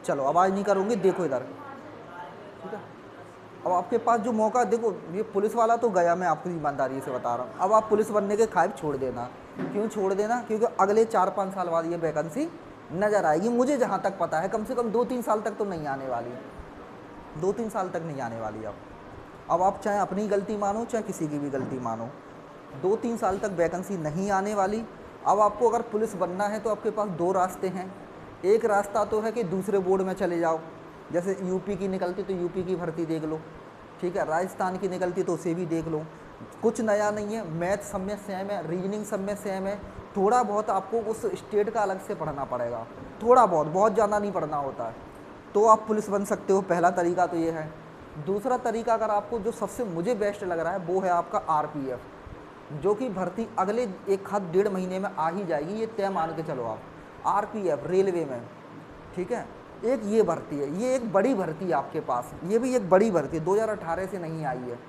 चलो आवाज़ नहीं करूँगी, देखो इधर, ठीक है। अब आपके पास जो मौका, देखो ये पुलिस वाला तो गया, मैं आपको ईमानदारी से बता रहा हूँ। अब आप पुलिस बनने के ख्वाहिश छोड़ देना। क्यों छोड़ देना? क्योंकि अगले 4-5 साल बाद ये वैकेंसी नज़र आएगी, मुझे जहाँ तक पता है। कम से कम 2-3 साल तक तो नहीं आने वाली, 2-3 साल तक नहीं आने वाली। अब आप चाहे अपनी गलती मानो चाहे किसी की भी गलती मानो, 2-3 साल तक वैकेंसी नहीं आने वाली। अब आपको अगर पुलिस बनना है तो आपके पास दो रास्ते हैं। एक रास्ता तो है कि दूसरे बोर्ड में चले जाओ, जैसे यूपी की निकलती तो यूपी की भर्ती देख लो, ठीक है। राजस्थान की निकलती तो उसे भी देख लो। कुछ नया नहीं है, मैथ सब में सेम है, रीजनिंग सब में सेम है। थोड़ा बहुत आपको उस स्टेट का अलग से पढ़ना पड़ेगा, थोड़ा बहुत, बहुत ज़्यादा नहीं पढ़ना होता है। तो आप पुलिस बन सकते हो। पहला तरीका तो ये है। दूसरा तरीका अगर आपको जो सबसे मुझे बेस्ट लग रहा है वो है आपका आरपीएफ, जो कि भर्ती अगले 1-1.5 महीने में आ ही जाएगी, ये तय मान के चलो आप। आरपीएफ रेलवे में, ठीक है। एक ये भर्ती है, ये एक बड़ी भर्ती है आपके पास, ये भी एक बड़ी भर्ती है, 2018 से नहीं आई है,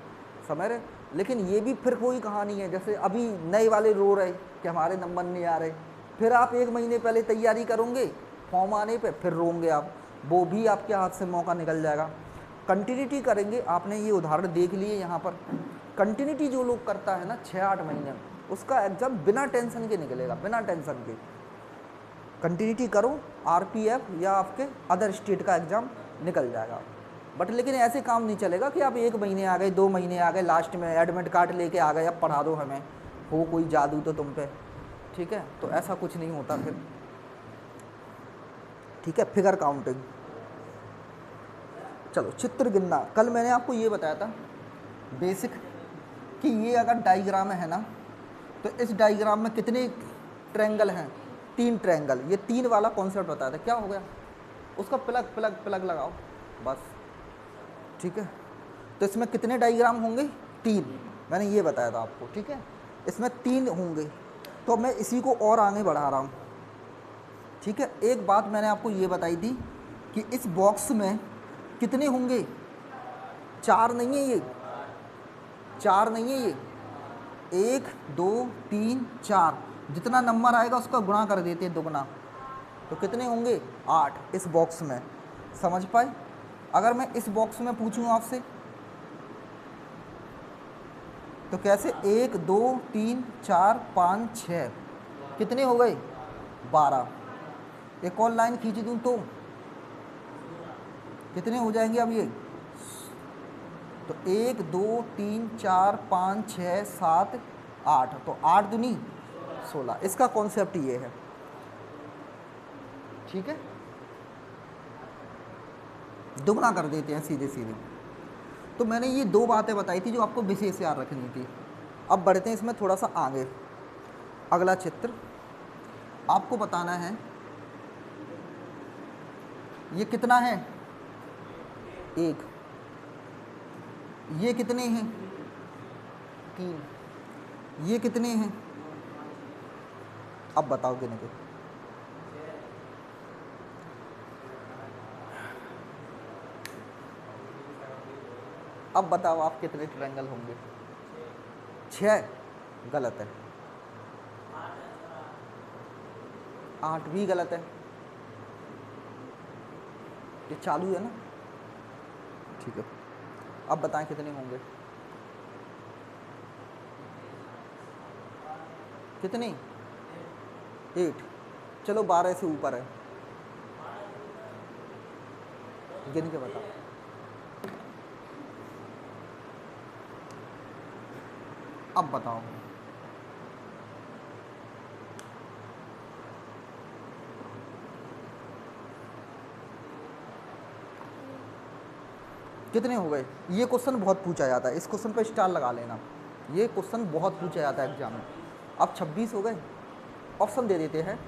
समझ रहे। लेकिन ये भी फिर कोई कहानी है, जैसे अभी नए वाले रो रहे कि हमारे नंबर नहीं आ रहे, फिर आप 1 महीने पहले तैयारी करोगे, फॉर्म आने पे फिर रोंगे आप, वो भी आपके हाथ से मौका निकल जाएगा। कंटिन्यूटी करेंगे, आपने ये उदाहरण देख लिए यहाँ पर। कंटिन्यूटी जो लोग करता है ना 6-8 महीने, उसका एग्ज़ाम बिना टेंशन के निकलेगा, बिना टेंशन के। कंटिन्यूटी करो, आरपीएफ या आपके अदर स्टेट का एग्ज़ाम निकल जाएगा। बट लेकिन ऐसे काम नहीं चलेगा कि आप 1 महीने आ गए, 2 महीने आ गए, लास्ट में एडमिट कार्ड लेके आ गए, अब पढ़ा दो हमें, हो कोई जादू तो तुम पे, ठीक है। तो ऐसा कुछ नहीं होता फिर, ठीक है। फिगर काउंटिंग, चलो चित्र गिनना। कल मैंने आपको ये बताया था बेसिक, कि ये अगर डायग्राम है ना, तो इस डायग्राम में कितने ट्रायंगल हैं? 3 ट्रायंगल। ये 3 वाला कॉन्सेप्ट बताया था। क्या हो गया? उसका प्लग प्लग प्लग लगाओ बस, ठीक है। तो इसमें कितने डायग्राम होंगे? 3, मैंने ये बताया था आपको, ठीक है। इसमें 3 होंगे, तो मैं इसी को और आगे बढ़ा रहा हूँ, ठीक है। एक बात मैंने आपको ये बताई थी कि इस बॉक्स में कितने होंगे? 4 नहीं है ये, 4 नहीं है ये, 1 2 3 4, जितना नंबर आएगा उसका गुणा कर देते हैं, दुगना। तो कितने होंगे? 8 इस बॉक्स में। समझ पाए? अगर मैं इस बॉक्स में पूछूं आपसे तो कैसे? 1 2 3 4 5 6, कितने हो गए? 12। एक और लाइन खींच दूं तो कितने हो जाएंगे अब ये? तो 1 2 3 4 5 6 7 8, तो 8 दूनी 16। इसका कॉन्सेप्ट ये है, ठीक है। दुगना कर देते हैं सीधे सीधे। तो मैंने ये 2 बातें बताई थी जो आपको विशेष याद रखनी थी। अब बढ़ते हैं इसमें थोड़ा सा आगे। अगला चित्र आपको बताना है, ये कितना है? 1। ये कितने हैं? 3। ये कितने हैं? अब बताओ गिन के। अब बताओ आप कितने ट्रायंगल होंगे? 6, गलत है। 8 भी गलत है, ये चालू है ना, ठीक है। अब बताएं कितने होंगे? कितने? 8। चलो 12 से ऊपर है, गिन के बताओ। अब बताओ। कितने हो गए? ये क्वेश्चन बहुत पूछा जाता है, इस क्वेश्चन पर स्टार लगा लेना, ये क्वेश्चन बहुत पूछा जाता है एग्जाम में। अब 26 हो गए। ऑप्शन दे देते हैं,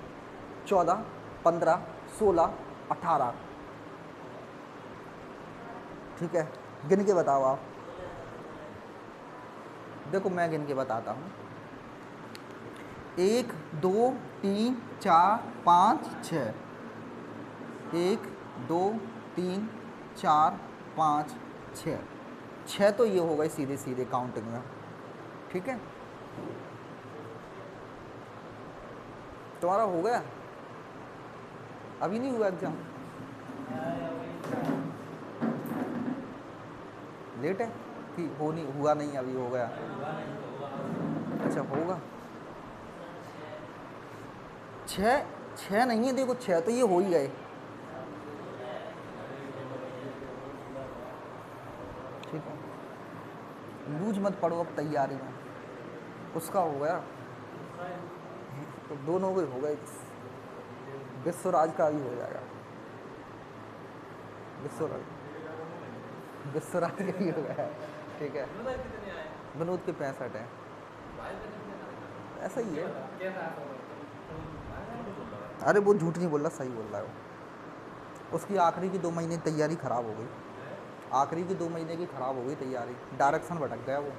14 15 16 18, ठीक है। गिन के बताओ आप। देखो मैं गिन के बताता हूँ, 1 2 3 4 5 6, 1 2 3 4 5 6, 6 तो ये हो गए सीधे सीधे काउंटिंग में, ठीक है। तुम्हारा हो गया? अभी नहीं हुआ एग्जाम? लेट है कि हो नहीं, हुआ नहीं, अभी हो गया? अच्छा होगा। 6 6 नहीं है, देखो 6 तो ये हो ही गए। ठीक है, लूज मत पड़ो अब तैयारी में। उसका हो गया तो दोनों के हो गए। विश्वराज का भी हो जाएगा, विश्वराज का भी हो गया। ठीक है, विनोद के 65 है, ऐसा ही है। अरे वो झूठ नहीं बोल रहा, सही बोल रहा है वो। उसकी आखिरी की 2 महीने तैयारी खराब हो गई, आखिरी की 2 महीने की खराब हो गई तैयारी। डायरेक्शन भटक गया वो,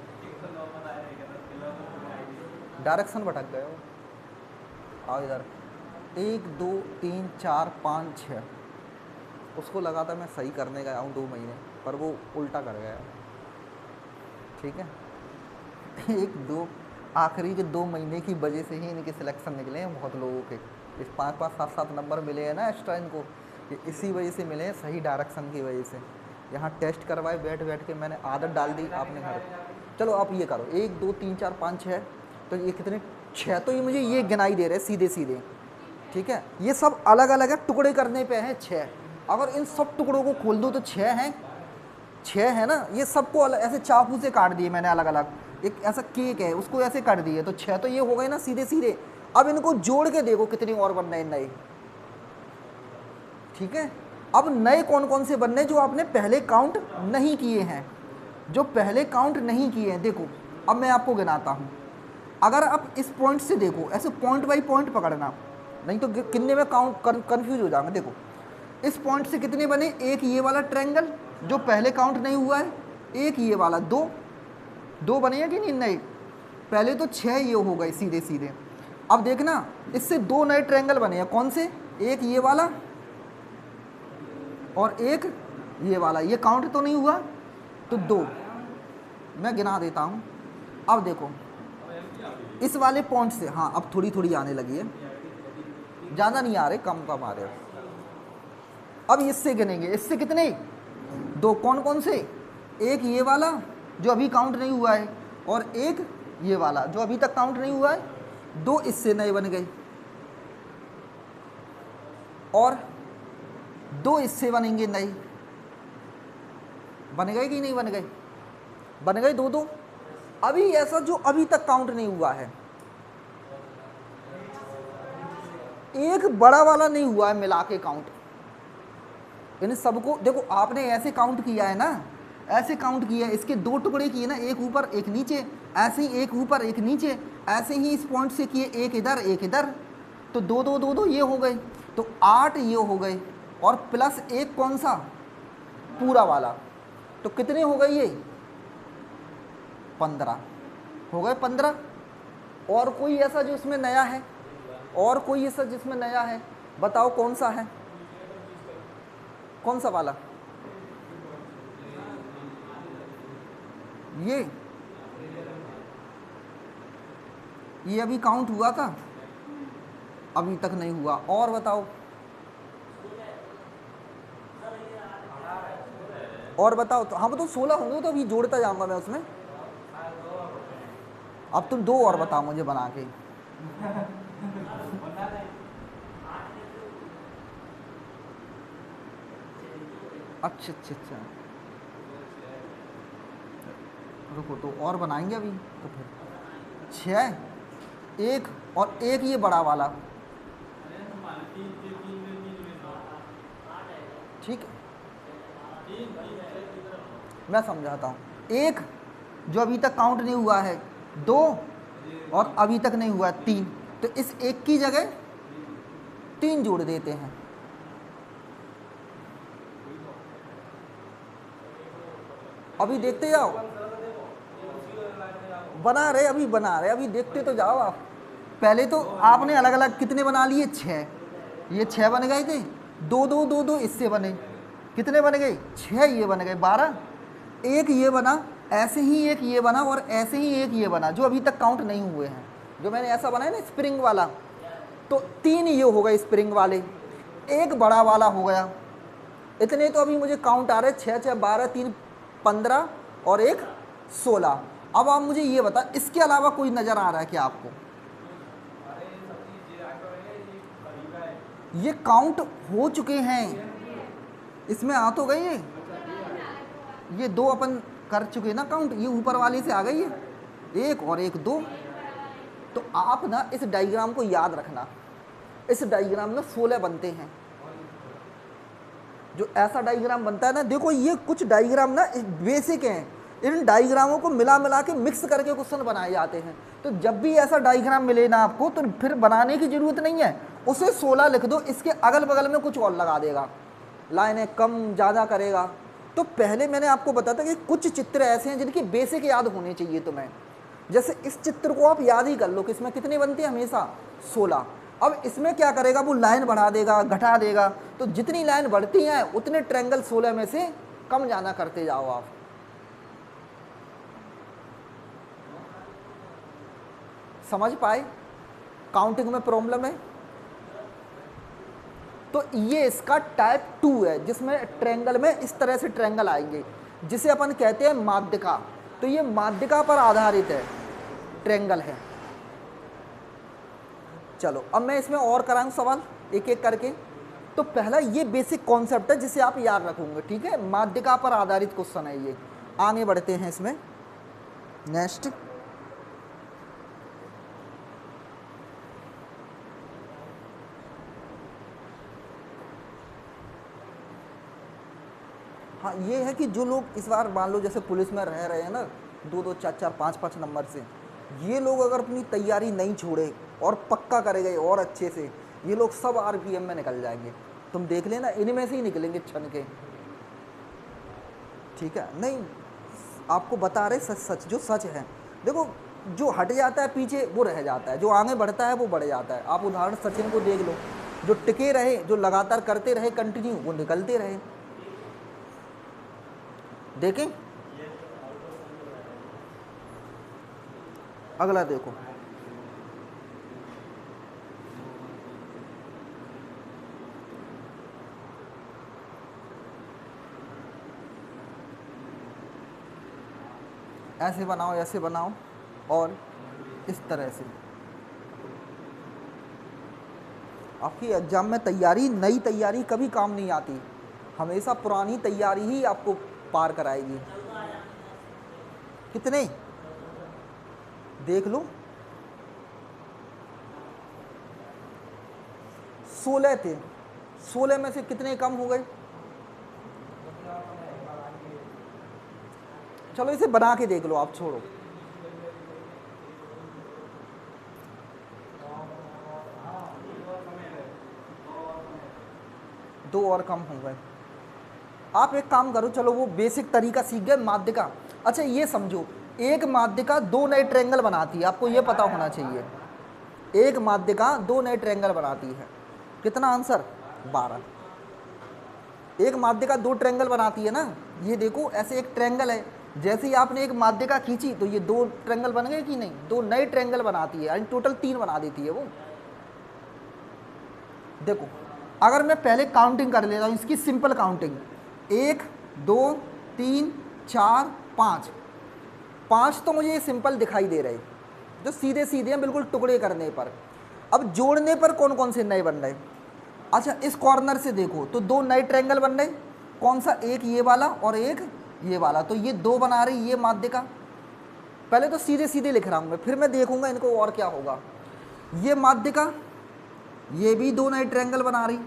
डायरेक्शन भटक गया वो। आओ इधर, 1 2 3 4 5 6, उसको लगा था मैं सही करने गया हूँ 2 महीने, पर वो उल्टा कर गया। ठीक है, 1 2 आखिरी के 2 महीने की वजह से ही इनके सिलेक्शन निकले हैं बहुत लोगों के। इस 5 5 7 7 नंबर मिले हैं ना एक्स्ट्रा इनको, ये इसी वजह से मिले हैं, सही डायरेक्शन की वजह से। यहाँ टेस्ट करवाए बैठ बैठ के, मैंने आदत डाल दी आपने घर। चलो आप ये करो, 1 2 3 4 5 6, तो ये कितने 6 तो ये मुझे ये गिनाई दे रहे हैं सीधे सीधे। ठीक है, ये सब अलग अलग है, टुकड़े करने पे हैं 6। अगर इन सब टुकड़ों को खोल दो तो 6 हैं, 6 है ना। ये सबको अलग ऐसे चाकू से काट दिए मैंने अलग अलग, एक ऐसा केक है उसको ऐसे काट दिए, तो 6 तो ये हो गए ना सीधे सीधे। अब इनको जोड़ के देखो कितने और बनने हैं नए। ठीक है, अब नए कौन कौन से बनने जो आपने पहले काउंट नहीं किए हैं, जो पहले काउंट नहीं किए हैं। देखो अब मैं आपको गिनाता हूँ, अगर आप इस पॉइंट से देखो, ऐसे पॉइंट बाई पॉइंट पकड़ना, नहीं तो कितने में काउंट कन्फ्यूज हो जाएंगे। देखो इस पॉइंट से कितने बने, एक ये वाला ट्रायंगल जो पहले काउंट नहीं हुआ है, एक ये वाला, 2 बने हैं कि नहीं नए। पहले तो 6 ये हो गए सीधे सीधे। अब देखना इससे 2 नए ट्रायंगल बने हैं, कौन से, एक ये वाला और एक ये वाला। ये काउंट तो नहीं हुआ, तो 2 मैं गिना देता हूँ। अब देखो इस वाले पॉइंट से, हाँ अब थोड़ी थोड़ी आने लगी है, ज़्यादा नहीं आ रहे, कम कम आ रहे। अब इससे गिनेंगे, इससे कितने, 2। कौन कौन से, एक ये वाला जो अभी काउंट नहीं हुआ है, और एक ये वाला जो अभी तक काउंट नहीं हुआ है। 2 इससे नए बन गए, और 2 इससे बनेंगे नए। बन गए कि नहीं बन गए, बन गए 2 2। अभी ऐसा जो अभी तक काउंट नहीं हुआ है, एक बड़ा वाला नहीं हुआ है मिला के काउंट। इन सबको देखो, आपने ऐसे काउंट किया है ना, ऐसे काउंट किया है, इसके 2 टुकड़े किए ना, एक ऊपर एक नीचे, ऐसे ही एक ऊपर एक नीचे, ऐसे ही इस पॉइंट से किए, एक इधर एक इधर, तो 2 2 2 2 ये हो गए, तो 8 ये हो गए, और प्लस एक कौन सा, पूरा वाला, तो कितने हो गए ये, 15 हो गए 15। और कोई ऐसा जो इसमें नया है, और कोई ऐसा जिसमें नया है, बताओ कौन सा है, कौन सा वाला, ये अभी काउंट हुआ था, अभी तक नहीं हुआ। और बताओ, और बताओ तो, हाँ तो 16 होंगे, तो अभी जोड़ता जाऊंगा मैं उसमें। अब तुम 2 और बताओ मुझे बना के। अच्छा अच्छा अच्छा, रुको तो और बनाएंगे अभी, तो फिर 6, 1 और एक ये बड़ा वाला। ठीक है, मैं समझाता हूँ। एक जो अभी तक काउंट नहीं हुआ है, 2 और अभी तक नहीं हुआ 3, तो इस एक की जगह 3 जोड़ देते हैं। अभी देखते जाओ, बना रहे अभी, बना रहे अभी, देखते तो जाओ आप। पहले तो आपने अलग अलग कितने बना लिए, 6, ये 6 बन गए थे, 2 2 2 2 इससे बने, कितने बन गए, 6 ये बन गए, 12। एक ये बना, ऐसे ही एक ये बना, और ऐसे ही एक ये बना जो अभी तक काउंट नहीं हुए हैं, जो मैंने ऐसा बनाया ना स्प्रिंग वाला, तो 3 ये हो गए स्प्रिंग वाले, एक बड़ा वाला हो गया, इतने तो अभी मुझे काउंट आ रहे, 6 6 12 3 15 और एक 16। अब आप मुझे ये बता, इसके अलावा कोई नज़र आ रहा है क्या आपको? ये काउंट हो चुके हैं, इसमें आ तो गए ये 2 अपन कर चुके ना काउंट, ये ऊपर वाले से आ गई है 1 और 1 2। तो आप ना इस डायग्राम को याद रखना, इस डायग्राम में 16 बनते हैं। जो ऐसा डायग्राम बनता है ना, देखो ये कुछ डायग्राम ना बेसिक हैं, इन डायग्रामों को मिला मिला के मिक्स करके क्वेश्चन बनाए जाते हैं। तो जब भी ऐसा डायग्राम मिले ना आपको, तो फिर बनाने की जरूरत नहीं है, उसे 16 लिख दो, इसके अगल बगल में कुछ और लगा देगा, लाइनें कम ज़्यादा करेगा। तो पहले मैंने आपको बताया था कि कुछ चित्र ऐसे हैं जिनकी बेसिक याद होने चाहिए तुम्हें। जैसे इस चित्र को आप याद ही कर लो कि इसमें कितने बनते हैं, हमेशा 16। अब इसमें क्या करेगा, वो लाइन बढ़ा देगा घटा देगा, तो जितनी लाइन बढ़ती हैं उतने ट्रायंगल 16 में से कम जाना करते जाओ आप। समझ पाए? काउंटिंग में प्रॉब्लम है तो ये इसका टाइप 2 है, जिसमें ट्रायंगल में इस तरह से ट्रायंगल आएंगे, जिसे अपन कहते हैं माध्यिका। तो ये माध्यिका पर आधारित है ट्रायंगल है। चलो अब मैं इसमें और कराऊं सवाल एक एक करके। तो पहला ये बेसिक कॉन्सेप्ट है जिसे आप याद रखोगे, ठीक है, माध्यिका पर आधारित क्वेश्चन है ये। आगे बढ़ते हैं इसमें, नेक्स्ट। हाँ ये है कि जो लोग इस बार मान लो जैसे पुलिस में रह रहे हैं ना 2 2 4 4 5 5 नंबर से, ये लोग अगर अपनी तैयारी नहीं छोड़े और पक्का करे गए और अच्छे से, ये लोग सब आरपीएम में निकल जाएंगे। तुम देख लेना, इनमें से ही निकलेंगे छन के, ठीक है। नहीं आपको बता रहे सच सच, जो सच है। देखो जो हट जाता है पीछे वो रह जाता है, जो आगे बढ़ता है वो बढ़ जाता है। आप उदाहरण सचिन को देख लो, जो टिके रहे, जो लगातार करते रहे कंटिन्यू, वो निकलते रहे। देखें अगला देखो, ऐसे बनाओ ऐसे बनाओ और इस तरह से। आपकी एग्जाम में तैयारी, नई तैयारी कभी काम नहीं आती, हमेशा पुरानी तैयारी ही आपको पार कराएगी। कितने देख लो, 16 थे, 16 में से कितने कम हो गए? चलो इसे बना के देख लो आप, छोड़ो। दो और कम हो गए। आप एक काम करो, चलो वो बेसिक तरीका सीख गए माध्यिका। अच्छा ये समझो, एक माध्यिका 2 नए ट्रायंगल बनाती है, आपको ये पता होना चाहिए। एक माध्यिका 2 नए ट्रायंगल बनाती है। कितना आंसर? 12। एक माध्यिका 2 ट्रायंगल बनाती है ना, ये देखो ऐसे एक ट्रायंगल है, जैसे ही आपने एक माध्यिका खींची तो ये 2 ट्रायंगल बन गए कि नहीं? 2 नए ट्रायंगल बनाती है, यानी टोटल 3 बना देती है वो। देखो अगर मैं पहले काउंटिंग कर लेता हूँ, इसकी सिंपल काउंटिंग, 1 2 3 4 5, 5 तो मुझे ये सिंपल दिखाई दे रहे, जो सीधे सीधे हैं बिल्कुल टुकड़े करने पर। अब जोड़ने पर कौन कौन से नए बन रहे? अच्छा इस कॉर्नर से देखो तो 2 नए ट्रायंगल बन रहे, कौन सा? एक ये वाला और एक ये वाला, तो ये 2 बना रही ये माध्यिका। पहले तो सीधे सीधे लिख रहा हूँ मैं, फिर मैं देखूंगा इनको और क्या होगा। ये माध्यिका, ये भी 2 नए ट्रायंगल बना रही,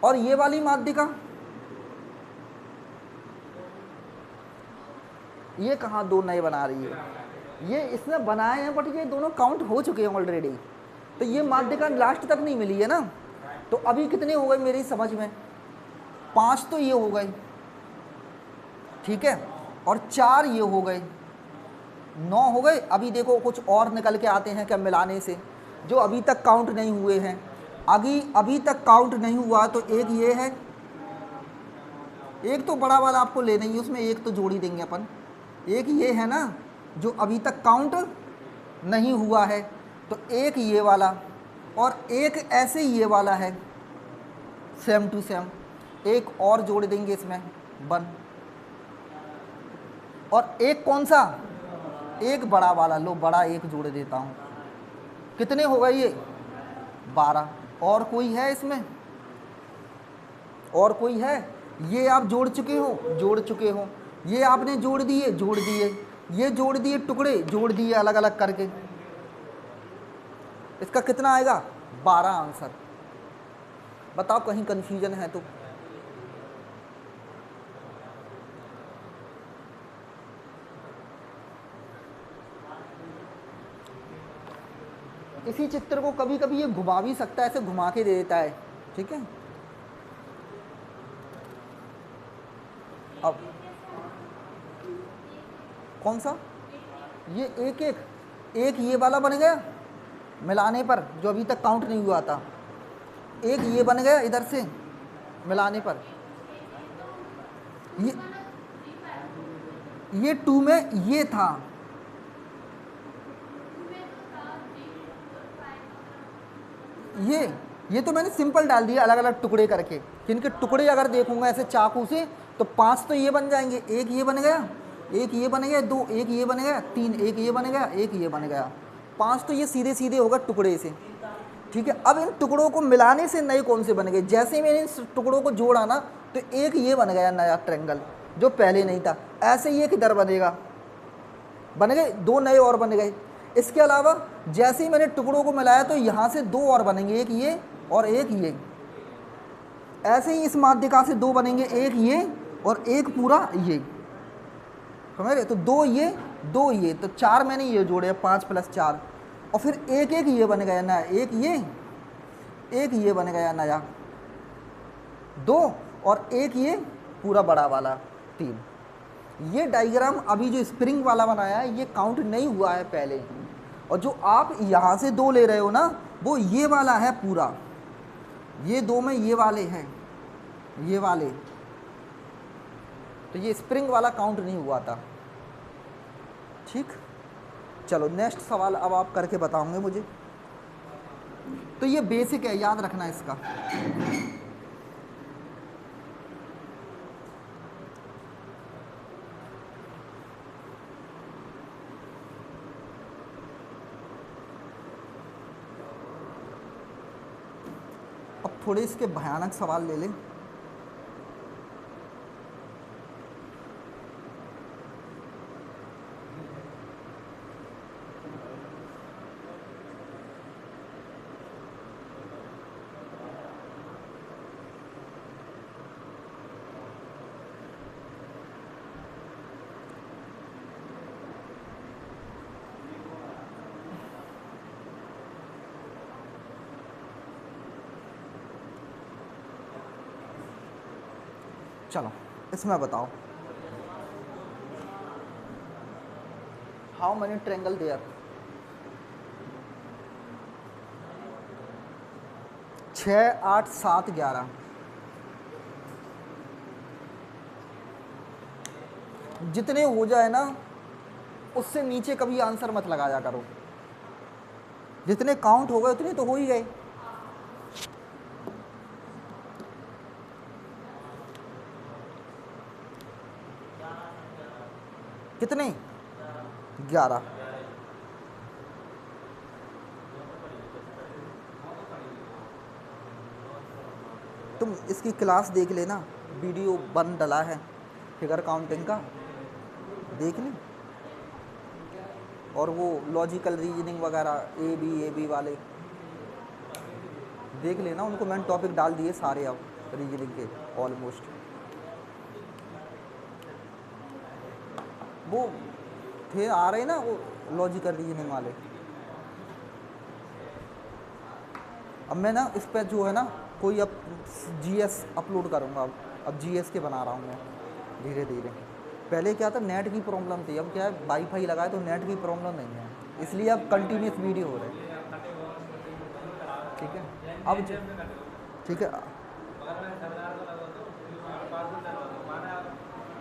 और ये वाली माध्यिका, ये कहाँ 2 नए बना रही है? ये इसने बनाए हैं बट ये दोनों काउंट हो चुके हैं ऑलरेडी, तो ये माध्यिका लास्ट तक नहीं मिली है ना। तो अभी कितने हो गए मेरी समझ में? 5 तो ये हो गए, ठीक है, और 4 ये हो गए, 9 हो गए। अभी देखो कुछ और निकल के आते हैं क्या मिलाने से, जो अभी तक काउंट नहीं हुए हैं। अभी तक काउंट नहीं हुआ तो एक ये है, एक तो बड़ा वाला आपको लेना ही है, उसमें एक तो जोड़ ही देंगे अपन। एक ये है ना जो अभी तक काउंट नहीं हुआ है, तो एक ये वाला और एक ऐसे ये वाला है। Same to same. एक और जोड़ देंगे इसमें 1, और एक कौन सा, एक बड़ा वाला, लो बड़ा एक जोड़ देता हूँ, कितने हो गए ये 12। और कोई है इसमें, और कोई है, ये आप जोड़ चुके हो, ये आपने जोड़ दिए, ये जोड़ दिए टुकड़े, जोड़ दिए अलग अलग करके, इसका कितना आएगा 12 आंसर। बताओ कहीं कंफ्यूजन है तो। इसी चित्र को कभी कभी ये घुमा भी सकता है, ऐसे घुमा के दे देता है, ठीक है। अब कौन सा, ये एक ये वाला बन गया मिलाने पर, जो अभी तक काउंट नहीं हुआ था, एक ये बन गया इधर से मिलाने पर, ये 2 में ये था, ये तो मैंने सिंपल डाल दिया अलग अलग टुकड़े करके, जिनके टुकड़े अगर देखूंगा ऐसे चाकू से तो 5 तो ये बन जाएंगे, एक ये बन गया, एक ये बन गया, 2 एक ये बन गया, 3 एक ये बन गया, एक ये बन गया, 5 तो ये सीधे सीधे होगा टुकड़े से, ठीक है। अब इन टुकड़ों को मिलाने से नए कौन से बन गए, जैसे ही मैंने इन टुकड़ों को जोड़ा ना तो एक ये बन गया नया ट्रायंगल जो पहले नहीं था। ऐसे ये किधर बनेगा, बन गए 2 नए और बन गए। इसके अलावा जैसे ही मैंने टुकड़ों को मिलाया तो यहाँ से 2 और बनेंगे, एक ये और एक ये। ऐसे ही इस माध्यिका से 2 बनेंगे, एक ये और एक पूरा ये, समझ रहे। तो 2 ये, तो 4 मैंने ये जोड़े, 5 + 4, और फिर एक ये बन गया नया, एक ये बन गया नया 2, और एक ये पूरा बड़ा वाला 3। ये डायग्राम अभी जो स्प्रिंग वाला बनाया है ये काउंट नहीं हुआ है पहले, और जो आप यहाँ से 2 ले रहे हो ना वो ये वाला है पूरा, ये 2 में ये वाले हैं, ये वाले, तो ये स्प्रिंग वाला काउंट नहीं हुआ था, ठीक। चलो नेक्स्ट सवाल अब आप करके बताओगे मुझे। तो ये बेसिक है, याद रखना इसका। अब थोड़े इसके भयानक सवाल ले लें। चलो इसमें बताओ, हाउ मेनी ट्रायंगल देयर, 6, 8, 7, 11। जितने हो जाए ना उससे नीचे कभी आंसर मत लगाया करो, जितने काउंट हो गए उतने तो हो ही गए। कितने 11। तुम इसकी क्लास देख लेना, वीडियो बन डला है फिगर काउंटिंग का, देख लें। और वो लॉजिकल रीजनिंग वगैरह ए बी वाले देख लेना, उनको मैंने टॉपिक डाल दिए सारे अब रीजनिंग के ऑलमोस्ट। वो थे आ रहे ना वो लॉजिकल रीजनिंग वाले। अब मैं ना इस पर जो है ना कोई अब जीएस अपलोड करूँगा, अब जीएस के बना रहा हूँ मैं धीरे धीरे। पहले क्या था, नेट की प्रॉब्लम थी, अब क्या है वाईफाई लगाए तो नेट की प्रॉब्लम नहीं है, इसलिए अब कंटिन्यूस वीडियो हो रहे हैं, ठीक है। अब ठीक है,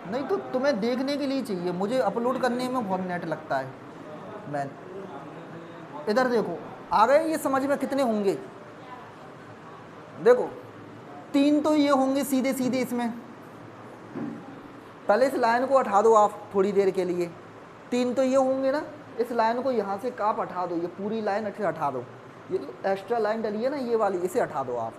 नहीं तो तुम्हें देखने के लिए चाहिए, मुझे अपलोड करने में बहुत नेट लगता है। मैं इधर देखो, आ गए ये समझ में कितने होंगे। देखो तीन तो ये होंगे सीधे सीधे इसमें, पहले इस लाइन को हटा दो आप थोड़ी देर के लिए, तीन तो ये होंगे ना, इस लाइन को यहाँ से आप हटा दो, ये पूरी लाइन हटा दो, ये जो एक्स्ट्रा लाइन डली है ना ये वाली, इसे हटा दो आप,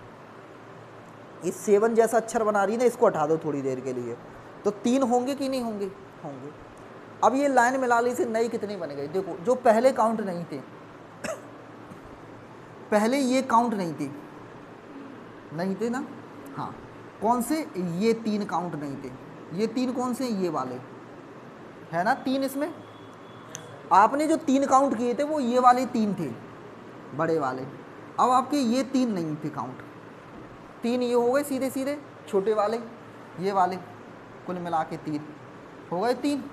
इस 7 जैसा अक्षर बना रही है ना, इसको हटा दो थोड़ी देर के लिए, तो 3 होंगे कि नहीं होंगे, होंगे। अब ये लाइन मिला ली से नई कितने बन गए, देखो जो पहले काउंट नहीं थे, पहले ये काउंट नहीं थे, नहीं थे ना, हाँ कौन से, ये 3 काउंट नहीं थे, ये 3 कौन से, ये वाले है ना 3, इसमें आपने जो 3 काउंट किए थे वो ये वाले 3 थे बड़े वाले, अब आपके ये 3 नहीं थे काउंट, 3 ये हो गए सीधे सीधे, छोटे वाले ये वाले, कुल मिला के 3 हो गए 3।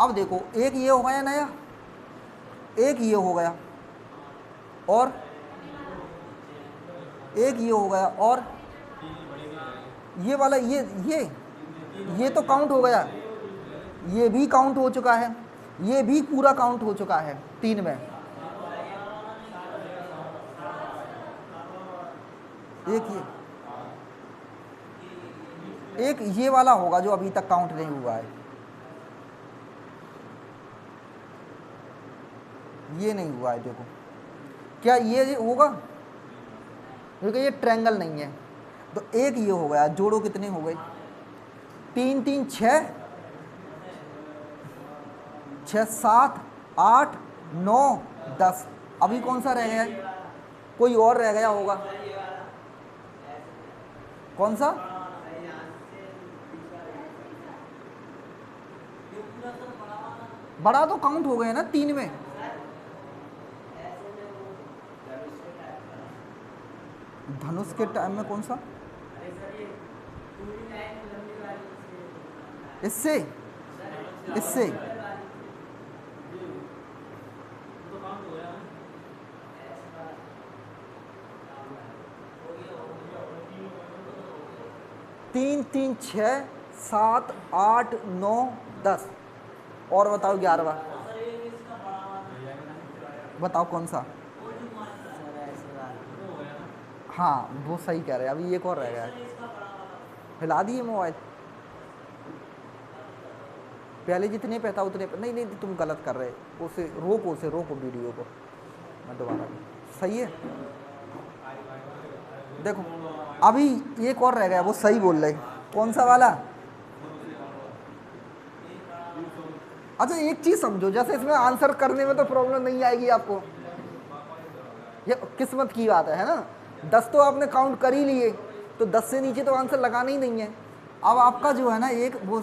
अब देखो एक ये हो गया नया, एक ये हो गया, और एक ये हो गया, और ये वाला ये तो काउंट हो गया, ये भी काउंट हो चुका है, ये भी पूरा काउंट हो चुका है 3 में, एक ये वाला होगा जो अभी तक काउंट नहीं हुआ है, ये नहीं हुआ है, देखो क्या ये होगा, क्योंकि ये ट्रायंगल नहीं है, तो एक ये हो गया, जोड़ो कितने हो गए, 3 3 6, 6 7 8 9 10, अभी कौन सा रह गया है, कोई और रह गया होगा, कौन सा, बड़ा तो काउंट हो गया ना 3 में, धनुष के टाइम में कौन सा, इससे इससे तीन 3 6 7 8 9 10, और बताओ 11वां, बताओ कौन सा, हाँ वो सही कह रहे हैं, अभी एक और रह गया है, हिला दिए मोबाइल, पहले जितने पे था उतने पे, नहीं तुम गलत कर रहे, उसे रोको वीडियो को, मैं दोबारा, सही है, देखो अभी एक और रह गया, वो सही बोल रहे, कौन सा वाला, अच्छा एक चीज़ समझो, जैसे इसमें आंसर करने में तो प्रॉब्लम नहीं आएगी आपको, ये किस्मत की बात है ना, 10 तो आपने काउंट कर ही लिए, तो 10 से नीचे तो आंसर लगाना ही नहीं है, अब आपका जो है ना एक वो,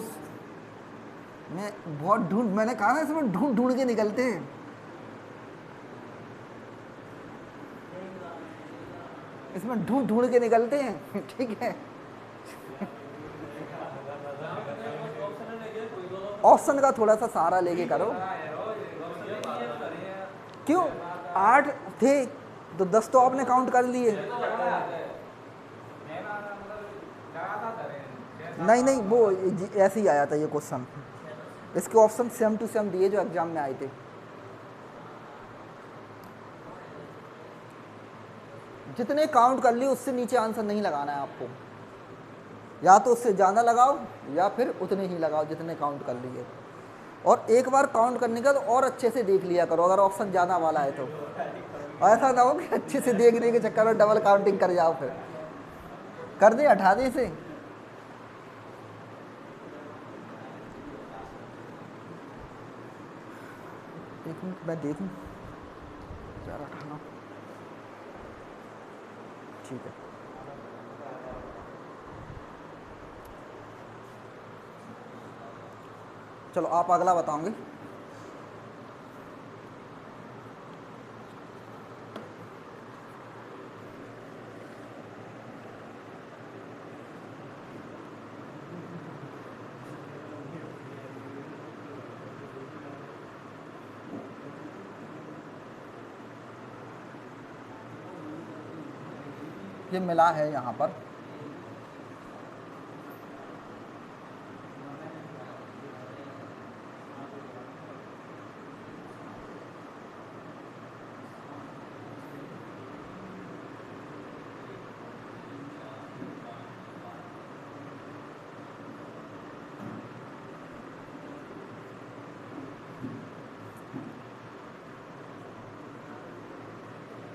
मैं बहुत मैंने कहा ना इसमें ढूंढ के निकलते हैं, इसमें ढूंढ के निकलते हैं ठीक है, ऑप्शन का थोड़ा सा सहारा लेके करो, क्यों 8 थे तो 10 तो आपने काउंट कर लिए, नहीं वो ऐसे ही आया था ये क्वेश्चन, इसके ऑप्शन सेम टू सेम दिए जो एग्जाम में आए थे, जितने काउंट कर लिए उससे नीचे आंसर नहीं लगाना है आपको, या तो उससे ज़्यादा लगाओ या फिर उतने ही लगाओ जितने काउंट कर लिए, और एक बार काउंट करने का तो और अच्छे से देख लिया करो, अगर ऑप्शन ज़्यादा वाला है तो, ऐसा ना हो कि अच्छे से देखने के चक्कर में डबल काउंटिंग कर जाओ, फिर कर दे, हटा दे इसे, एक मिनट मैं देखूं क्या रखना, ठीक है, चलो आप अगला बताओगे, ये मिला है यहाँ पर,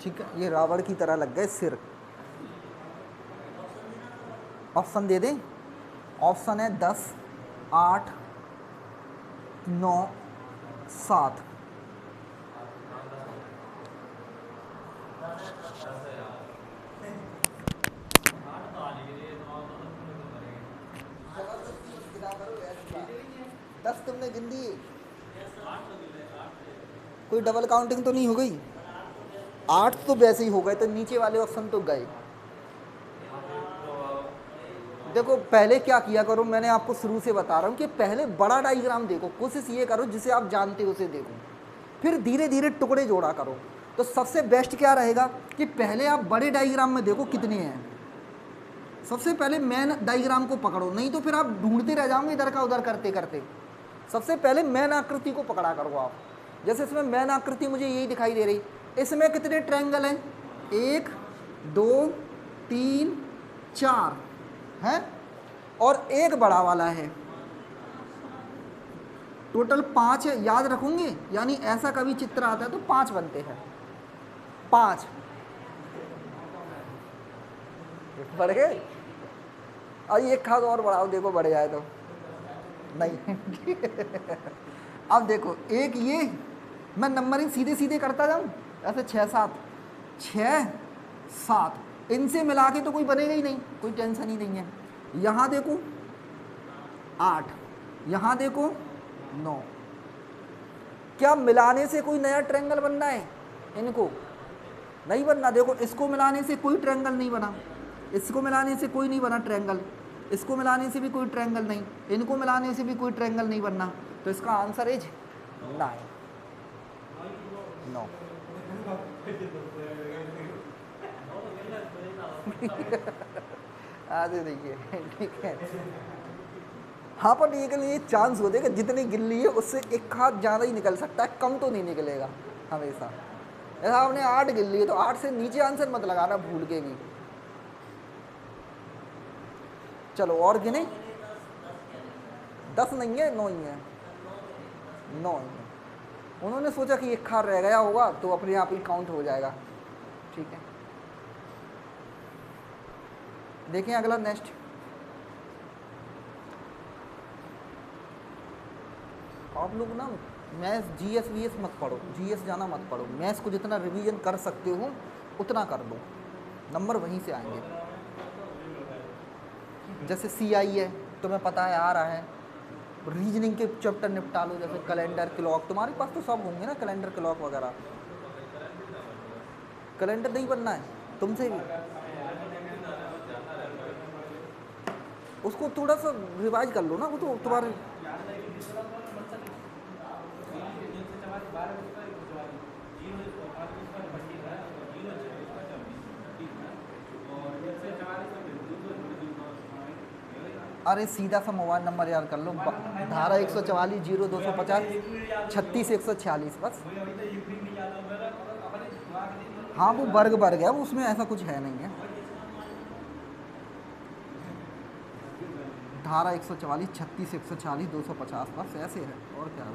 ठीक है, ये रावण की तरह लग गए सिर। ऑप्शन दे दें? ऑप्शन है 10, 8, 9, 7। दस तुमने गिन दिए, कोई डबल काउंटिंग तो नहीं हो गई? 8 तो वैसे ही हो गए, तो नीचे वाले ऑप्शन तो गए। देखो पहले क्या किया करो, मैंने आपको शुरू से बता रहा हूँ कि पहले बड़ा डायग्राम देखो, कोशिश ये करो जिसे आप जानते हो उसे देखो, फिर धीरे धीरे टुकड़े जोड़ा करो। तो सबसे बेस्ट क्या रहेगा कि पहले आप बड़े डायग्राम में देखो कितने हैं, सबसे पहले मेन डायग्राम को पकड़ो, नहीं तो फिर आप ढूंढते रह जाओगे इधर का उधर करते करते। सबसे पहले मेन आकृति को पकड़ा करो आप। जैसे इसमें मेन आकृति मुझे यही दिखाई दे रही, इसमें कितने ट्रायंगल हैं? 1, 2, 3, 4 हैं, और एक बड़ा वाला है, टोटल 5 है। याद रखोगे, यानी ऐसा कभी चित्र आता है तो 5 बनते हैं, 5 बढ़ गए। और एक खाद और बढ़ाओ, देखो बढ़ जाए तो नहीं। अब देखो एक ये, मैं नंबरिंग सीधे सीधे करता जाऊं ऐसे 6, 7, 6, 7, इनसे मिला के तो कोई बनेगा ही नहीं, कोई टेंशन ही नहीं है। यहाँ देखो 8, यहाँ देखो 9, क्या मिलाने से कोई नया ट्रायंगल बनना है? इनको नहीं बनना। देखो इसको मिलाने से कोई ट्रायंगल नहीं बना, इसको मिलाने से कोई नहीं बना ट्रायंगल, इसको मिलाने से भी कोई ट्रायंगल नहीं, इनको मिलाने से भी कोई ट्रायंगल नहीं बनना। तो इसका आंसर इज 9। आगे देखिए, ठीक है। हाँ पर ये चांस होते कि जितनी गिल्ली है उससे एक हाथ ज़्यादा ही निकल सकता है, कम तो नहीं निकलेगा हमेशा। ऐसा आपने 8 गिल्ली है तो 8 से नीचे आंसर मत लगाना भूल के भी। चलो और गिने, 10 नहीं है, 9 ही है, 9 ही है। उन्होंने सोचा कि एक खार रह गया होगा तो अपने आप ही काउंट हो जाएगा, ठीक है। देखें अगला नेक्स्ट। आप लोग ना मैथ्स जीएस वीएस मत पढ़ो, जीएस जाना मत पढ़ो, मैथ्स को जितना रिवीजन कर सकते हो उतना कर लो, नंबर वहीं से आएंगे। जैसे सीआई है तुम्हें पता है आ रहा है, रीजनिंग के चैप्टर निपटा लो, जैसे कैलेंडर क्लॉक, तुम्हारे पास तो सब होंगे ना कैलेंडर क्लॉक वगैरह। कैलेंडर नहीं बनना है तुमसे भी, उसको थोड़ा सा रिवाइज कर लो ना, वो तो तुम्हारे अरे सीधा सा मोबाइल नंबर याद कर लो, धारा 144 0250 36 146 बस। हाँ वो वर्ग है, वो उसमें ऐसा कुछ है नहीं है। धारा 144 36 146 250 बस ऐसे है, और क्या है।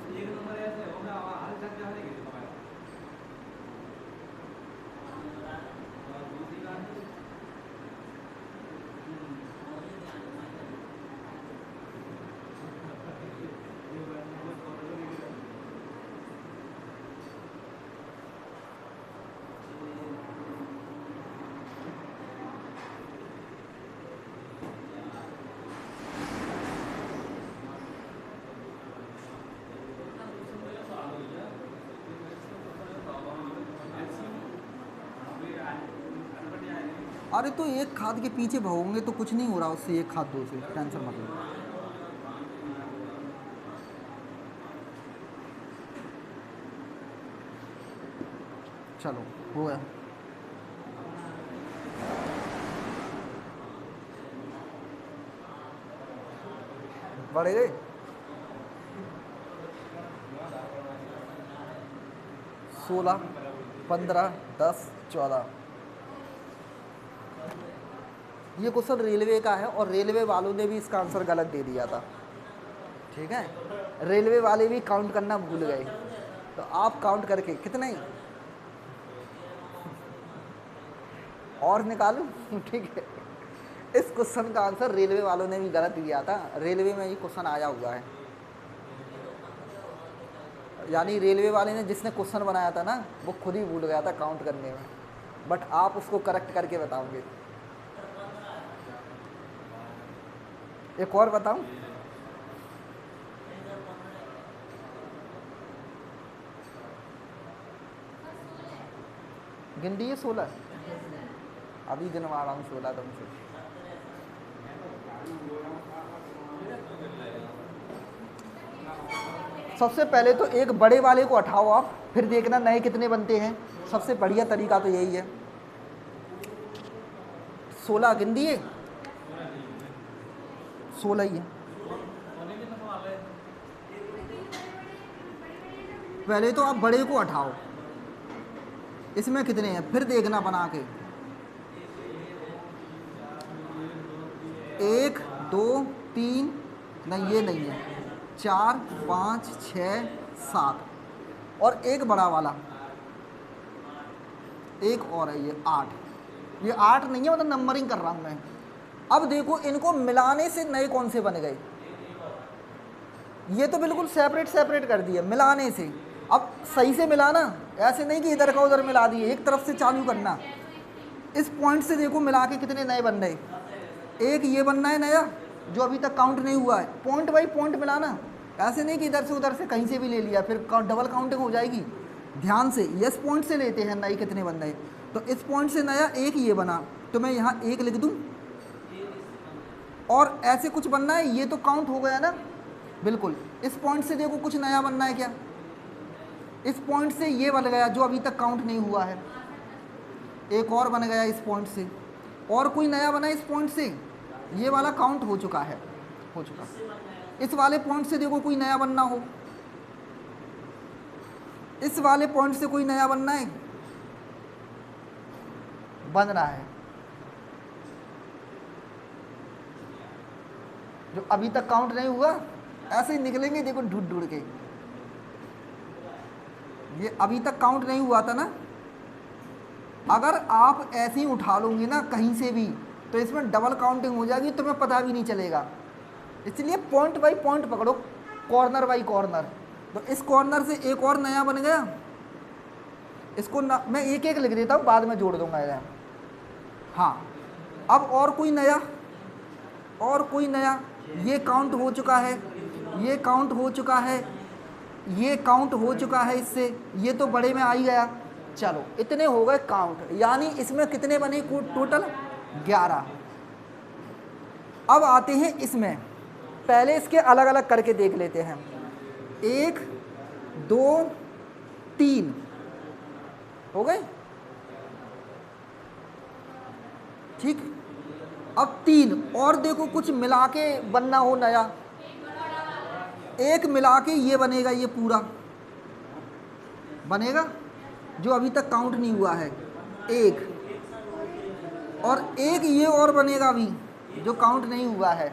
अरे तो एक खाद के पीछे भागोगे तो कुछ नहीं हो रहा उससे, एक खाद 2 से टेंशन मत लो। चलो हो गया। बढ़ गए 16, 15, 10, 14। ये क्वेश्चन रेलवे का है और रेलवे वालों ने भी इसका आंसर गलत दे दिया था, ठीक है। रेलवे वाले भी काउंट करना भूल गए, तो आप काउंट करके कितने और निकालूं? ठीक है, इस क्वेश्चन का आंसर रेलवे वालों ने भी गलत दिया था। रेलवे में ये क्वेश्चन आया हुआ है, यानी रेलवे वाले ने जिसने क्वेश्चन बनाया था ना वो खुद ही भूल गया था काउंट करने में, बट आप उसको करेक्ट करके बताओगे। एक और बताऊं? गिन दिए 16? अभी गिनवा रहा हूँ 16 तुमसे। सबसे पहले तो एक बड़े वाले को उठाओ आप, फिर देखना नए कितने बनते हैं। सबसे बढ़िया तरीका तो यही है। 16 गिन दिए? 16 ही है। पहले तो आप बड़े को उठाओ, इसमें कितने हैं फिर देखना बना के। 1 2 3, नहीं ये नहीं है, 4 5 6 7, और एक बड़ा वाला, एक और है ये 8। ये 8 नहीं है, मतलब नंबरिंग कर रहा हूँ मैं। अब देखो इनको मिलाने से नए कौन से बन गए? ये तो बिल्कुल सेपरेट सेपरेट कर दिए मिलाने से। अब सही से मिलाना, ऐसे नहीं कि इधर का उधर मिला दिए, एक तरफ से चालू करना। इस पॉइंट से देखो मिला के कितने नए बन रहे। एक ये बनना है नया जो अभी तक काउंट नहीं हुआ है, पॉइंट बाई पॉइंट मिलाना। ऐसे नहीं कि इधर से उधर से कहीं से भी ले लिया, फिर डबल काउंटिंग हो जाएगी। ध्यान से यस पॉइंट से लेते हैं नए कितने बन रहे। तो इस पॉइंट से नया एक ये बना, तो मैं यहाँ 1 लिख दूँ, और ऐसे कुछ बनना है, ये तो काउंट हो गया ना बिल्कुल। इस पॉइंट से देखो कुछ नया बनना है क्या? इस पॉइंट से ये बन गया जो अभी तक काउंट नहीं हुआ है, एक और बन गया इस पॉइंट से, और कोई नया बना इस पॉइंट से, ये वाला काउंट हो चुका है, हो चुका। इस वाले पॉइंट से देखो कोई नया बनना हो, इस वाले पॉइंट से कोई नया बनना है, बन रहा है। जो अभी तक काउंट नहीं हुआ ऐसे ही निकलेंगे, देखो ढूंढ ढूंढ के। ये अभी तक काउंट नहीं हुआ था ना, अगर आप ऐसे ही उठा लोगे ना कहीं से भी, तो इसमें डबल काउंटिंग हो जाएगी, तुम्हें पता भी नहीं चलेगा। इसलिए पॉइंट बाई पॉइंट पकड़ो, कॉर्नर बाई कॉर्नर। तो इस कॉर्नर से एक और नया बन गया, इसको मैं एक एक लिख देता हूँ, बाद में जोड़ दूंगा यार। हाँ, अब और कोई नया, और कोई नया, ये काउंट हो चुका है, ये काउंट हो चुका है, ये काउंट हो चुका है इससे, ये तो बड़े में आ ही गया। चलो इतने हो गए काउंट, यानी इसमें कितने बने टोटल? 11। अब आते हैं इसमें, पहले इसके अलग अलग करके देख लेते हैं। 1 2 3 हो गए, ठीक। अब 3 और देखो कुछ मिला के बनना हो नया, एक मिला के ये बनेगा, ये पूरा बनेगा जो अभी तक काउंट नहीं हुआ है, एक, और एक ये और बनेगा अभी जो काउंट नहीं हुआ है,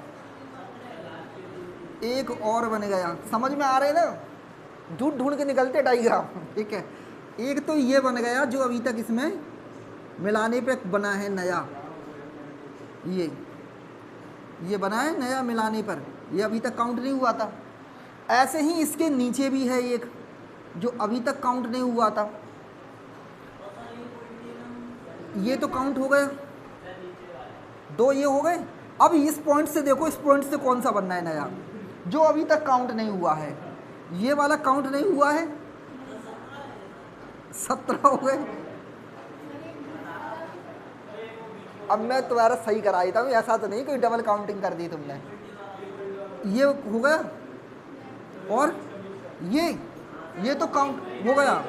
एक और बन गया। समझ में आ रहे हैं ना, ढूंढ ढूंढ के निकलते डायग्राम, ठीक है। एक तो ये बन गया जो अभी तक इसमें मिलाने पे बना है नया, ये बना है नया मिलाने पर, ये अभी तक काउंट नहीं हुआ था। ऐसे ही इसके नीचे भी है एक जो अभी तक काउंट नहीं हुआ था, ये तो काउंट हो गया, 2 ये हो गए। अब इस पॉइंट से देखो, इस पॉइंट से कौन सा बनना है नया जो अभी तक काउंट नहीं हुआ है, ये वाला काउंट नहीं हुआ है, 17 हो गए। अब मैं तुम्हारा सही करा देता हूँ, ऐसा तो नहीं कोई डबल काउंटिंग कर दी तुमने। ये हो गया, और ये तो काउंट हो गया।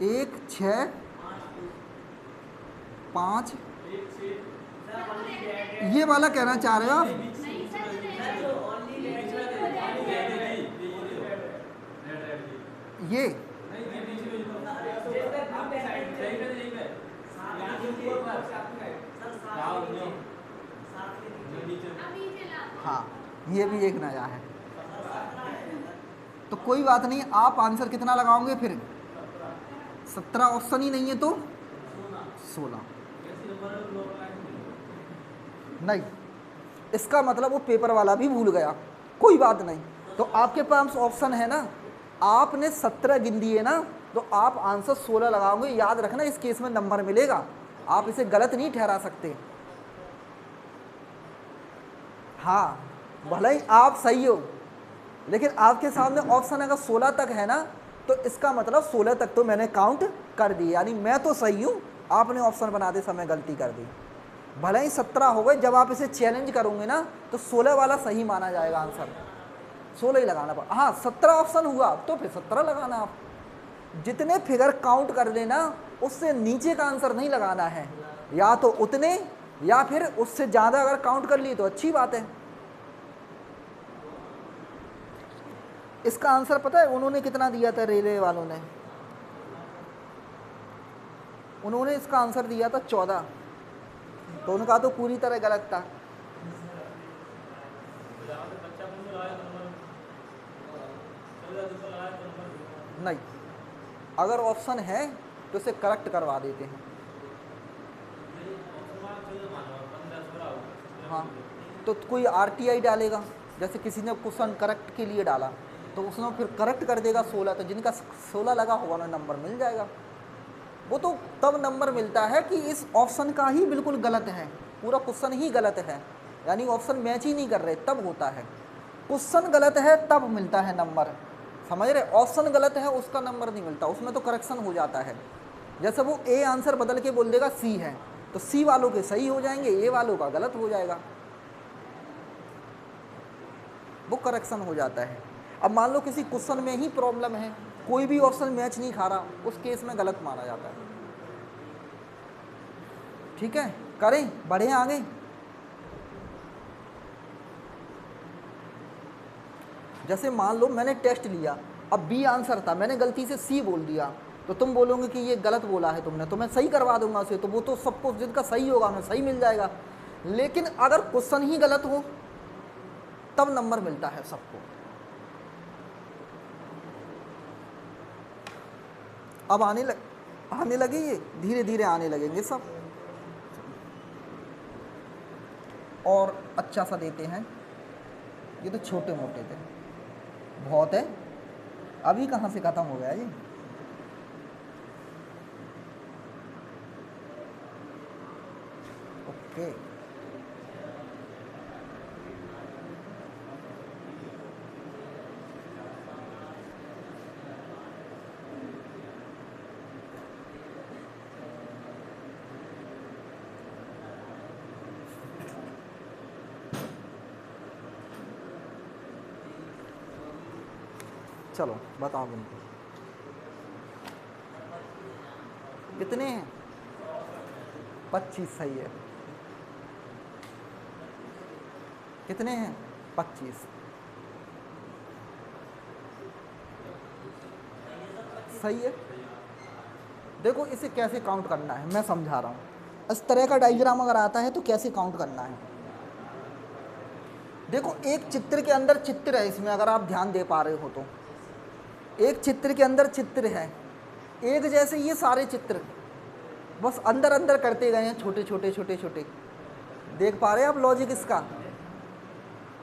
एक 6 5, ये वाला कहना चाह रहे हो आप? ये हाँ, ये भी एक नया है। तो कोई बात नहीं, आप आंसर कितना लगाओगे फिर? 17 ऑप्शन ही नहीं है तो 16। नहीं, इसका मतलब वो पेपर वाला भी भूल गया, कोई बात नहीं। तो आपके पास ऑप्शन है ना, आपने 17 गिन दिए ना, तो आप आंसर 16 लगाओगे। याद रखना, इस केस में नंबर मिलेगा, आप इसे गलत नहीं ठहरा सकते। हाँ, भले ही आप सही हो, लेकिन आपके सामने ऑप्शन अगर 16 तक है ना, तो इसका मतलब 16 तक तो मैंने काउंट कर दी, यानी मैं तो सही हूँ, आपने ऑप्शन बनाते समय गलती कर दी। भले ही 17 हो गए, जब आप इसे चैलेंज करोगे ना, तो 16 वाला सही माना जाएगा आंसर, 16 ही लगाना पड़ा। हाँ, 17 ऑप्शन हुआ तो फिर 17 लगाना। आप जितने फिगर काउंट कर लेना, उससे नीचे का आंसर नहीं लगाना है, या तो उतने या फिर उससे ज़्यादा अगर काउंट कर ली तो अच्छी बात है। इसका आंसर पता है उन्होंने कितना दिया था? रेलवे वालों ने, उन्होंने इसका आंसर दिया था 14, तो उनका तो पूरी तरह गलत था। नहीं, अगर ऑप्शन है तो इसे करेक्ट करवा देते हैं। हाँ, तो कोई RTI डालेगा, जैसे किसी ने क्वेश्चन करेक्ट के लिए डाला तो उसने फिर करेक्ट कर देगा 16, तो जिनका 16 लगा होगा उन्हें नंबर मिल जाएगा। वो तो तब नंबर मिलता है कि इस ऑप्शन का ही बिल्कुल गलत है, पूरा क्वेश्चन ही गलत है, यानी ऑप्शन मैच ही नहीं कर रहे, तब होता है। क्वेश्चन गलत है तब मिलता है नंबर, समझ रहे? ऑप्शन गलत है उसका नंबर नहीं मिलता, उसमें तो करेक्शन हो जाता है। जैसे वो ए आंसर बदल के बोल देगा सी है, तो सी वालों के सही हो जाएंगे, ए वालों का गलत हो जाएगा, वो करेक्शन हो जाता है। अब मान लो किसी क्वेश्चन में ही प्रॉब्लम है, कोई भी ऑप्शन मैच नहीं खा रहा, उस केस में गलत माना जाता है। ठीक है, करें, बढ़े आगे। जैसे मान लो मैंने टेस्ट लिया, अब बी आंसर था, मैंने गलती से सी बोल दिया, तो तुम बोलोगे कि ये गलत बोला है तुमने, तो मैं सही करवा दूंगा उसे, तो वो तो सबको जिनका सही होगा उन्हें सही मिल जाएगा। लेकिन अगर क्वेश्चन ही गलत हो तब नंबर मिलता है सबको। अब आने लगे, ये धीरे धीरे आने लगेंगे सब, और अच्छा सा देते हैं। ये तो छोटे मोटे थे, बहुत है, अभी कहाँ से ख़त्म हो गया जी। ओके, चलो बताओ उनको कितने हैं? 25 सही है। कितने हैं? 25 सही है। देखो इसे कैसे काउंट करना है मैं समझा रहा हूँ। इस तरह का डायग्राम अगर आता है तो कैसे काउंट करना है। देखो एक चित्र के अंदर चित्र है, इसमें अगर आप ध्यान दे पा रहे हो तो एक चित्र के अंदर चित्र है, एक जैसे ये सारे चित्र बस अंदर अंदर करते गए हैं, छोटे छोटे छोटे छोटे। देख पा रहे हैं आप लॉजिक इसका?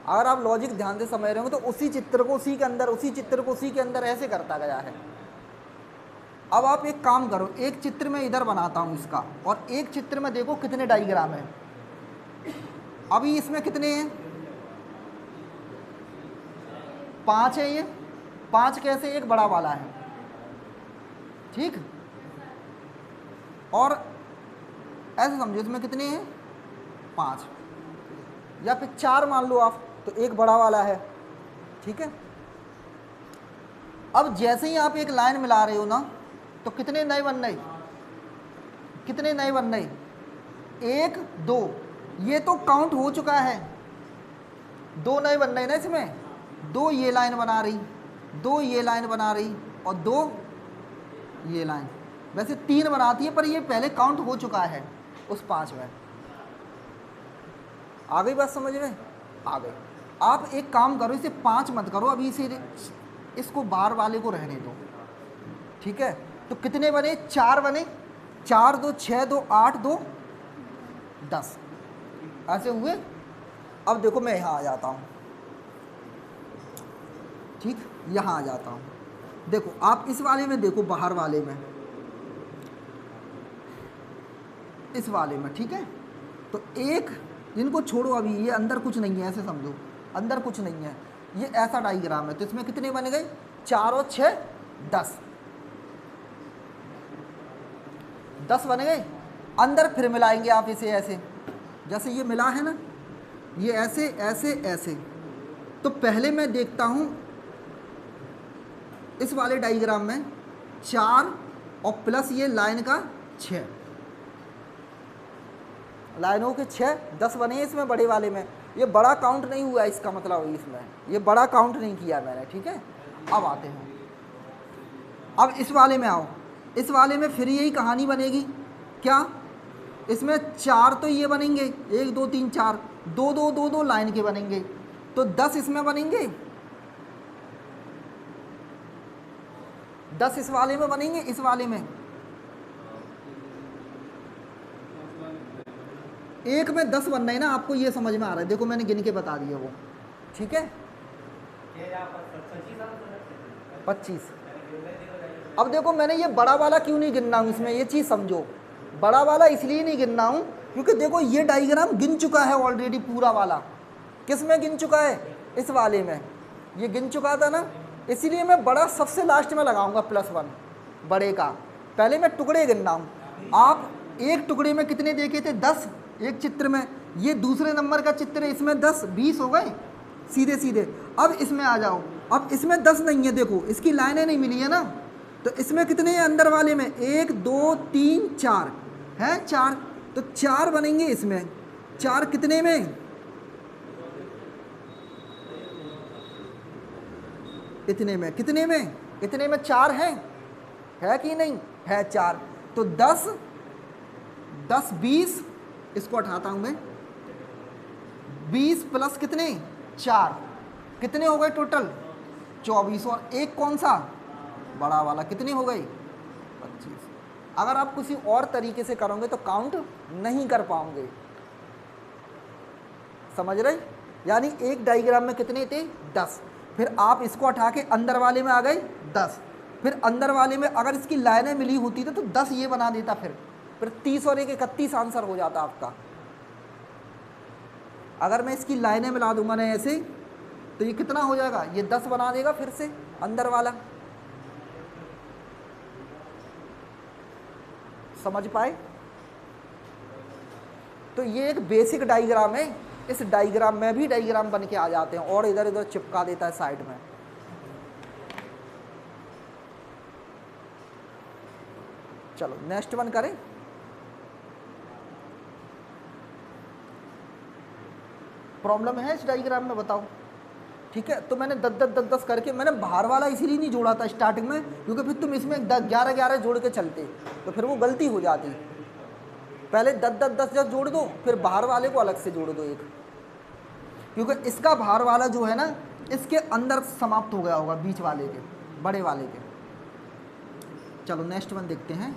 अगर आप लॉजिक ध्यान से समझ रहे हो तो उसी चित्र को उसी के अंदर, उसी चित्र को उसी के अंदर ऐसे करता गया है। अब आप एक काम करो, एक चित्र में इधर बनाता हूँ इसका, और एक चित्र में देखो कितने डायग्राम है। अभी इसमें कितने हैं? 5 है। ये 5 कैसे? एक बड़ा वाला है, ठीक, और ऐसे समझो इसमें कितने हैं? 5 या फिर 4 मान लो आप, तो एक बड़ा वाला है, ठीक है। अब जैसे ही आप एक लाइन मिला रहे हो ना, तो कितने नए बन रहे? कितने नए बन रहे? 1 2, ये तो काउंट हो चुका है, 2 नए बन रहे ना इसमें। 2 ये लाइन बना रही, 2 ये लाइन बना रही, और 2 ये लाइन। वैसे 3 बनाती है, पर ये पहले काउंट हो चुका है उस 5 में। आ गई बात समझ में? आ गई। आप एक काम करो, इसे 5 मत करो, अभी इसे इसको बाहर वाले को रहने दो, ठीक है। तो कितने बने, 4 बने, 4 2 6 2 8 2 10 ऐसे हुए। अब देखो मैं यहाँ आ जाता हूँ, ठीक, यहाँ आ जाता हूँ। देखो आप इस वाले में देखो, बाहर वाले में, इस वाले में, ठीक है। तो एक, इनको छोड़ो अभी, ये अंदर कुछ नहीं है, ऐसे समझो अंदर कुछ नहीं है, ये ऐसा डायग्राम है। तो इसमें कितने बन गए, 4 और 6 10, 10 बन गए। अंदर फिर मिलाएंगे आप इसे ऐसे, जैसे ये मिला है ना, ये ऐसे ऐसे ऐसे। तो पहले मैं देखता हूँ इस वाले डायग्राम में 4 और प्लस ये लाइन का 6, लाइनों के 6 10 बने इसमें बड़े वाले में। ये बड़ा काउंट नहीं हुआ, इसका मतलब इसमें ये बड़ा काउंट नहीं किया मैंने, ठीक है। अब आते हैं, अब इस वाले में आओ, इस वाले में फिर यही कहानी बनेगी। क्या, इसमें 4 तो ये बनेंगे, 1 2 3 4, 2 2 2 2 लाइन के बनेंगे, तो 10 इसमें बनेंगे, 10 इस वाले में बनेंगे, इस वाले में एक में 10 बनना है ना, आपको ये समझ में आ रहा है। देखो मैंने गिन के बता दिया वो, ठीक है, 25। अब देखो मैंने ये बड़ा वाला क्यों नहीं गिनना हूँ इसमें, ये चीज़ समझो। बड़ा वाला इसलिए नहीं गिनना हूँ क्योंकि देखो ये डायग्राम गिन चुका है ऑलरेडी पूरा वाला। किस में गिन चुका है, इस वाले में, ये गिन चुका था ना, इसीलिए मैं बड़ा सबसे लास्ट में लगाऊंगा +1 बड़े का। पहले मैं टुकड़े गिनना हूँ। आप एक टुकड़े में कितने देखे थे, 10 एक चित्र में, ये दूसरे नंबर का चित्र है, इसमें 10 20 हो गए सीधे सीधे। अब इसमें आ जाओ, अब इसमें 10 नहीं है, देखो इसकी लाइनें नहीं मिली है ना, तो इसमें कितने हैं अंदर वाले में, 1 2 3 4 है, 4, तो 4 बनेंगे इसमें। 4 कितने में, इतने में, कितने में, इतने में 4 है कि नहीं है, 4। तो 10 10 20, इसको हटाता हूं मैं, 20 प्लस कितने 4, कितने हो गए टोटल 24, और एक कौन सा बड़ा वाला, कितने हो गए 25। अगर आप किसी और तरीके से करोगे तो काउंट नहीं कर पाओगे, समझ रहे। यानी एक डायग्राम में कितने थे 10, फिर आप इसको हटा के अंदर वाले में आ गए 10, फिर अंदर वाले में अगर इसकी लाइनें मिली होती तो 10 ये बना देता, फिर 30 और 1 31 आंसर हो जाता आपका। अगर मैं इसकी लाइनें मिला दूंगा ना ऐसे, तो ये कितना हो जाएगा, ये 10 बना देगा फिर से अंदर वाला। समझ पाए। तो ये एक बेसिक डायग्राम है, इस डायग्राम में भी डायग्राम बन के आ जाते हैं और इधर इधर चिपका देता है साइड में। चलो नेक्स्ट वन करें। प्रॉब्लम है इस डायग्राम में, बताओ। ठीक है, तो मैंने 10 करके, मैंने बाहर वाला इसीलिए नहीं जोड़ा था स्टार्टिंग में, क्योंकि फिर तुम इसमें 11 जोड़ के चलते तो फिर वो गलती हो जाती। पहले 10 जोड़ दो, फिर बाहर वाले को अलग से जोड़ दो एक, क्योंकि इसका बाहर वाला जो है ना, इसके अंदर समाप्त हो गया होगा बीच वाले के, बड़े वाले के। चलो नेक्स्ट वन देखते हैं।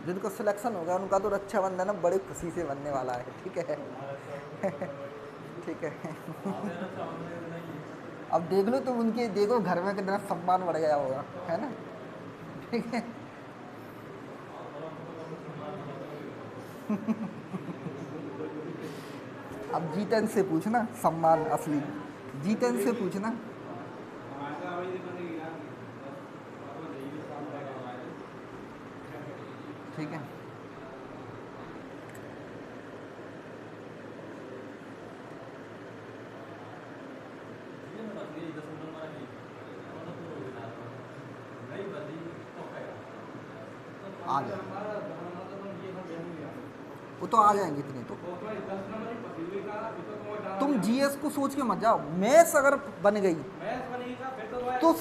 जिनका सिलेक्शन हो गया उनका तो रक्षाबंधन बड़ी खुशी से बनने वाला है। ठीक है ठीक है अब देख लो तुम उनके, देखो घर में कितना सम्मान बढ़ गया होगा, है ना। ठीक है अब जीतन से पूछना सम्मान असली, जीतन से पूछना। ठीक है, आ जाए वो तो आ जाएंगे इतने तो। तुम जीएस को सोच के मत जाओ, मैथ्स अगर बन गई